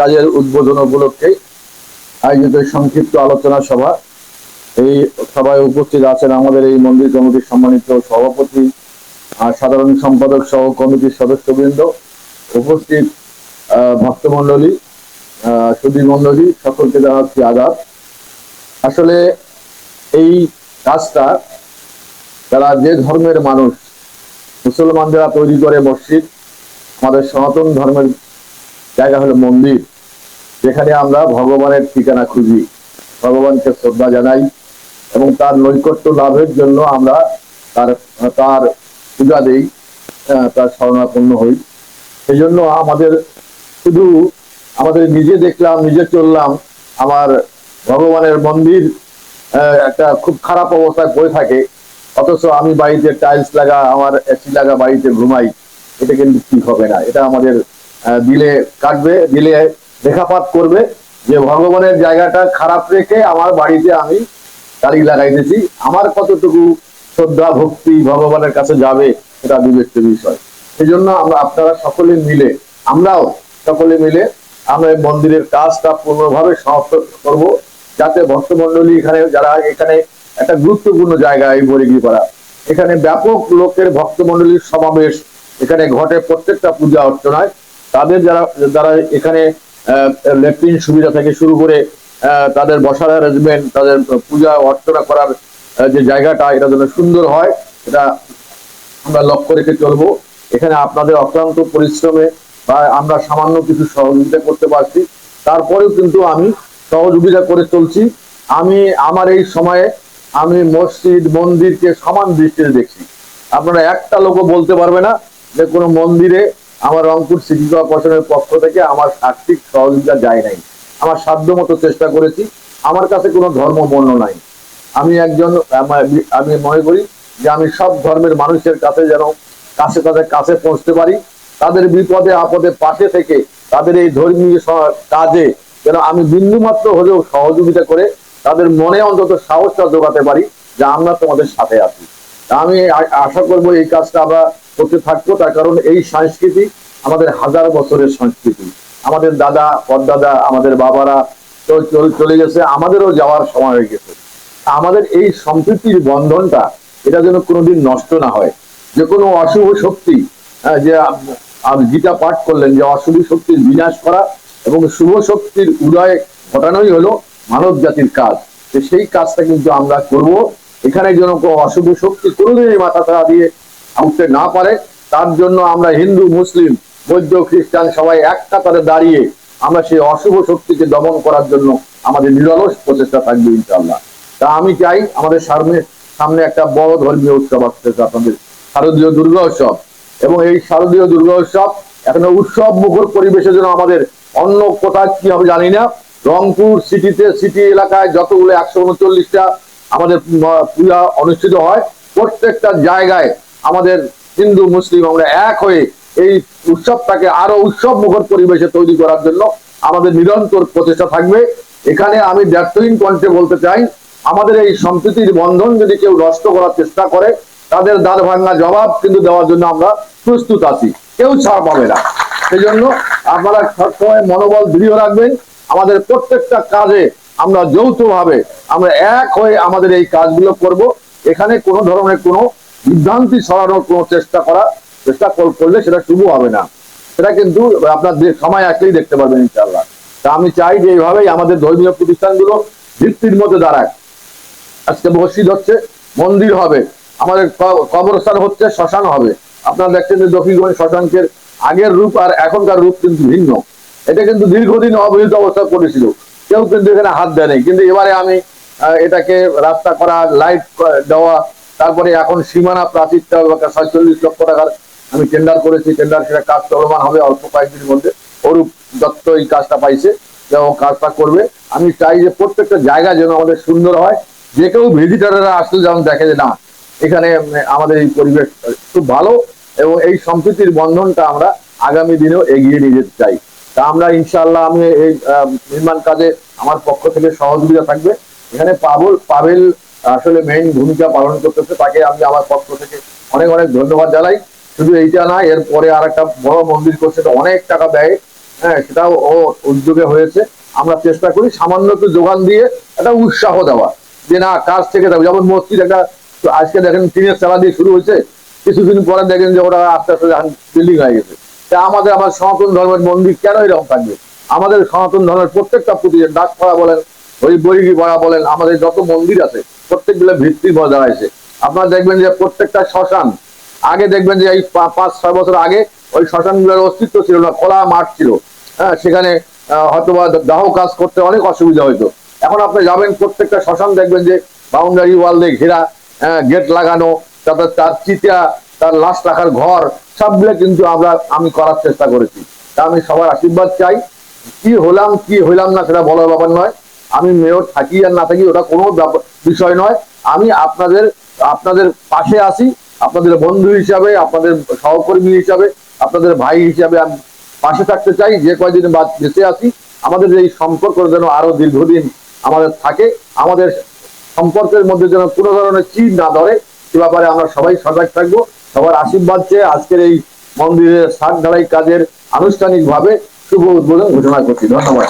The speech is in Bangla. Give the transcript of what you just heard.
কাজের উদ্বোধন উপলক্ষে আয়োজিত সংক্ষিপ্ত আলোচনা সভা। এই সভায় উপস্থিত আছেন আমাদের এই মন্দির কমিটির সম্মানিত সভাপতি, সাধারণ সম্পাদক সহ কমিটির সদস্যবৃন্দ, উপস্থিত ভক্তমন্ডলী, সুধী মন্ডলী, সকলকে জানাচ্ছি আদাব। আসলে এই কাজটা যারা যে ধর্মের মানুষ, মুসলমান যারা তৈরি করে মসজিদ, আমাদের সনাতন ধর্মের জায়গা হলো মন্দির, যেখানে আমরা ভগবানের ঠিকানা খুঁজি, ভগবানকে শ্রদ্ধা জানাই এবং তার নৈকট্য লাভের জন্য আমরা তার তার পূজা দেই, তার শরণাপন্ন হই। সেই জন্য আমাদের শুধু আমাদের নিজে দেখলাম, নিজে চললাম, আমার ভগবানের মন্দির একটা খুব খারাপ অবস্থায় পড়ে থাকে, অথচ আমি বাড়িতে টাইলস লাগা, আমার এসি লাগা বাড়িতে ঘুমাই, এটা কিন্তু ঠিক হবে না। এটা আমাদের দিলে কাটবে, দিলে রেখাপাত করবে যে ভগবানের জায়গাটা খারাপ রেখে আমার বাড়িতে আমি দাড়ি লাগাইতেছি। আমার কতটুকু শ্রদ্ধা ভক্তি ভগবানের কাছে যাবে এটা বিবেচ্য বিষয়। সেই জন্য আপনারা সকলে মিলে, আমরাও সকলে মিলে আমরা মন্দিরের কাজটা পূর্ণভাবে সমাপ্ত করব, যাতে ভক্তমন্ডলী যারা এখানে একটা গুরুত্বপূর্ণ জায়গা, এই বরিগিপাড়া, এখানে ব্যাপক লোকের ভক্তমন্ডলীর সমাবেশ এখানে ঘটে প্রত্যেকটা পূজা অর্চনায়। তাদের যারা এখানে ল্যাট্রিন সুবিধা থেকে শুরু করে তাদের বসার অ্যারেঞ্জমেন্ট, তাদের পূজা অর্চনা করার যে জায়গাটা, এটা যেন সুন্দর হয়, এটা আমরা লক্ষ্য রেখে চলবো। এখানে আপনাদের অক্লান্ত পরিশ্রমে বা আমরা সামান্য কিছু সহযোগিতা করতে পারছি, তারপরেও কিন্তু আমি সহযোগিতা করে চলছি। আমি আমার এই সময়ে আমি মসজিদ মন্দিরকে সমান দৃষ্টিতে দেখছি। আপনারা একটা লোকও বলতে পারবে না যে কোনো মন্দিরে আমার রংপুর সিটি কর্পোরেশনের পক্ষ থেকে আমার আর্থিক সহযোগিতা যায় নাই। আমার সাধ্য মতো চেষ্টা করেছি। আমার কাছে কোনো ধর্ম বর্ণ নাই। আমি একজন, আমি মনে করি যে আমি সব ধর্মের মানুষের কাছে যেন তাদের কাছে পৌঁছতে পারি, তাদের বিপদে আপদে পাশে থেকে তাদের এই ধর্মীয় কাজে যেন আমি বিন্দুমাত্র হলেও সহযোগিতা করে তাদের মনে অন্তত সাহসটা জোগাতে পারি যে আমরা তোমাদের সাথে আছি। আমি আশা করব এই কাজটা আমরা করতে থাকবো। তার কারণ এই সংস্কৃতি আমাদের হাজার বছরের সংস্কৃতি। আমাদের দাদা পরদাদা, আমাদের বাবারা তো চলে গেছে, আমাদেরও যাওয়ার সময় হয়ে গেছে। আমাদের এই সম্প্রীতির বন্ধনটা এটা যেন কোনোদিন নষ্ট না হয়। যে কোনো অশুভ শক্তি, যে গীতা পাঠ করলেন যে অশুভ শক্তির বিনাশ করা এবং শুভ শক্তির উদয় ঘটানোই হলো মানব জাতির কাজ। সেই কাজটা কিন্তু আমরা করব। এখানে যেন অশুভ শক্তি কোনোদিনই মাথা ছাড়া দিয়ে উঠতে না পারে, তার জন্য আমরা হিন্দু মুসলিম বৌদ্ধ খ্রিস্টান সবাই এক কাতারে দাঁড়িয়ে আমরা সেই অশুভ শক্তিকে দমন করার জন্য আমাদের নিরলস প্রচেষ্টা থাকবে ইনশাআল্লাহ। তা আমি চাই আমাদের সামনে একটা বড় ধর্মীয় উৎসব আসতেছে, আপনাদের শারদীয় দুর্গা উৎসব। এবং এই শারদীয় দুর্গা উৎসব এখন উৎসব মুখর পরিবেশের জন্য আমাদের অন্য কোথায় কি হবে জানি না, রংপুর সিটি এলাকায় যতগুলো 139টা আমাদের পূজা অনুষ্ঠিত হয়, প্রত্যেকটা জায়গায় আমাদের হিন্দু মুসলিম আমরা এক হয়ে এই উৎসবটাকে আরো উৎসব মুখর পরিবেশে তৈরি করার জন্য আমাদের নিরন্তর প্রচেষ্টা থাকবে। এখানে আমি ব্যর্থহীন কণ্ঠে বলতে চাই, আমাদের এই সম্প্রীতির বন্ধন যদি কেউ নষ্ট করার চেষ্টা করে, তাদের দাঁড় ভাঙা জবাব কিন্তু দেওয়ার জন্য আমরা প্রস্তুত আছি, কেউ ছাড় পাবে না। সেই জন্য আপনারা সবসময় মনোবল দৃঢ় রাখবেন। আমাদের প্রত্যেকটা কাজে আমরা যৌথভাবে আমরা এক হয়ে আমাদের এই কাজগুলো করব। এখানে কোনো ধরনের কোনো বিভ্রান্তি ছড়ানোর কোনো চেষ্টা করলে সেটা শুভ হবে না। সেটা কিন্তু আপনার সময় আসলেই দেখতে পারবেন ইনশাআল্লাহ। তা আমি চাই যে এইভাবেই আমাদের ধর্মীয় প্রতিষ্ঠানগুলো ভিত্তির মধ্যে দাঁড়ায়। আজকে মসজিদ হচ্ছে, মন্দির হবে, আমাদের কবরস্থান হচ্ছে, শ্মশান হবে। আপনারা দেখছেন যে দক্ষিণগঞ্জ শ্মশানকের আগের রূপ আর এখনকার রূপ কিন্তু ভিন্ন। এটা কিন্তু দীর্ঘদিন অবহেলিত অবস্থা করেছিল, কেউ কিন্তু এখানে হাত দেয়নি। কিন্তু এবারে আমি এটাকে রাস্তা করা, লাইট দেওয়া, তারপরে এখন সীমানা প্রাচীরটা 47 লক্ষ টাকার আমি টেন্ডার করেছি। টেন্ডার সেটা কাজ চলমান হবে অল্প কয়েকদিনের মধ্যে। অরূপ দত্ত এই কাজটা পাইছে, ও কাজটা করবে। আমি চাই যে প্রত্যেকটা জায়গা যেন আমাদের সুন্দর হয়, যে কেউ ভিজিটাররা আসলে যেমন দেখে যে না এখানে আমাদের এই পরিবেশ খুব ভালো, এবং এই সম্প্রীতির বন্ধনটা আমরা আগামী দিনেও এগিয়ে নিয়ে যেতে চাই। তা আমরা ইনশাআল্লাহ, আমি এই নির্মাণ কাজে আমার পক্ষ থেকে সহযোগিতা থাকবে। এখানে পাবেল আসলে মেইন ভূমিকা পালন করতেছে, তাকে আমি আমার পক্ষ থেকে অনেক অনেক ধন্যবাদ জানাই। শুধু এইটা না, এরপরে আর একটা বড় মন্দির করছে, অনেক টাকা ব্যয় হ্যাঁ, সেটাও ও উদ্যোগে হয়েছে। আমরা চেষ্টা করি সামান্য একটু যোগান দিয়ে একটা উৎসাহ দেওয়া, যে না কাজ থেকে থাকবে। যেমন মসজিদ একটা আজকে দেখেন টিনের চালা দিয়ে শুরু হয়েছে, কিছুদিন পরে দেখেন যে ওটা আস্তে আস্তে বিল্ডিং হয়ে গেছে। তা আমার সনাতন ধর্মের মন্দির কেন এরকম থাকবে? আমাদের সনাতন ধর্মের প্রত্যেকটা পুঁথি, ডাকপাড়া বলেন, ওই বৈরী পাড়া বলেন, আমাদের যত মন্দির আছে প্রত্যেকগুলো ভিত্তির মধ্যে দাঁড়াইছে। আপনারা দেখবেন যে প্রত্যেকটা শ্মশান, আগে দেখবেন যে এই 5-6 বছর আগে ওই শ্মশানগুলোর অস্তিত্ব ছিল না, খোলা মাঠ ছিল। হ্যাঁ, সেখানে হয়তোবা দাহ কাজ করতে অনেক অসুবিধা হইতো। এখন আপনি যাবেন প্রত্যেকটা শ্মশান দেখবেন যে বাউন্ডারি ওয়াল দিয়ে ঘেরা, গেট লাগানো, তারপর তার চিতা, তার লাশ রাখার ঘর, সবগুলো কিন্তু আমি করার চেষ্টা করেছি। তা আমি সবার আশীর্বাদ চাই। কি হলাম কি হইলাম না সেটা বলার ব্যাপার নয়। আমি মেয়র থাকি আর না থাকি ওটা কোনো বিষয় নয়। আমি আপনাদের আপনাদের পাশে আছি, আপনাদের বন্ধু হিসাবে, আপনাদের সহকর্মী হিসাবে, আপনাদের ভাই হিসাবে আমি পাশে থাকতে চাই। যে কয়দিন বাদ বেঁচে আছি, আমাদের এই সম্পর্ক যেন আরো দীর্ঘদিন আমাদের থাকে। আমাদের সম্পর্কের মধ্যে যেন কোনো ধরনের চিড় না ধরে, সে ব্যাপারে আমরা সবাই সজাগ থাকবো। সবার আশীর্বাদ চেয়ে আজকের এই মন্দিরের ছাদ ঢালাই কাজের আনুষ্ঠানিকভাবে শুভ উদ্বোধন ঘোষণা করছি। ধন্যবাদ।